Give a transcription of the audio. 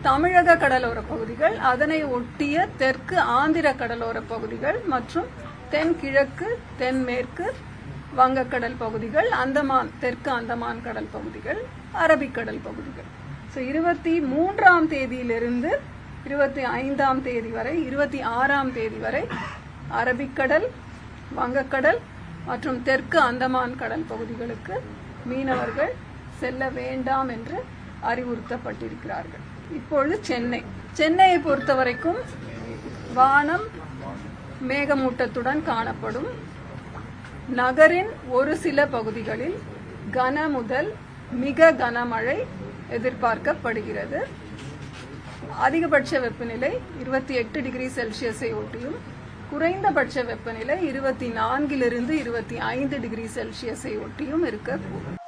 தமிழக கடலோர பகுதிகள், அதனை ஒட்டிய தெற்கு ஆந்திர கடலோர பகுதிகள் மற்றும் தென்கிழக்கு தென்மேற்கு வங்கக்கடல் பகுதிகள், அந்தமான் தெற்கு அந்தமான் கடல் பகுதிகள், அரபிக்கடல் பகுதிகள். 23ஆம் தேதியிலிருந்து 25ஆம் தேதி வரை 26ஆம் தேதி வரை அரபிக்கடல், வங்கக்கடல் மற்றும் தெற்கு அந்தமான் கடல் பகுதிகளுக்கு மீனவர்கள் செல்ல வேண்டாம் என்று அறிவுறுத்தப்பட்டிருக்கிறார்கள். இப்பொழுது சென்னையை பொறுத்தவரைக்கும் வானம் மேகமூட்டத்துடன் காணப்படும். நகரின் ஒரு சில பகுதிகளில் கன முதல் மிக கனமழை எதிர்பார்க்கப்படுகிறது. அதிகபட்ச வெப்பநிலை 28 டிகிரி செல்சியஸை ஒட்டியும் குறைந்தபட்ச வெப்பநிலை 24 லிருந்து 25 டிகிரி செல்சியஸை ஒட்டியும் இருக்கக்கூடும்.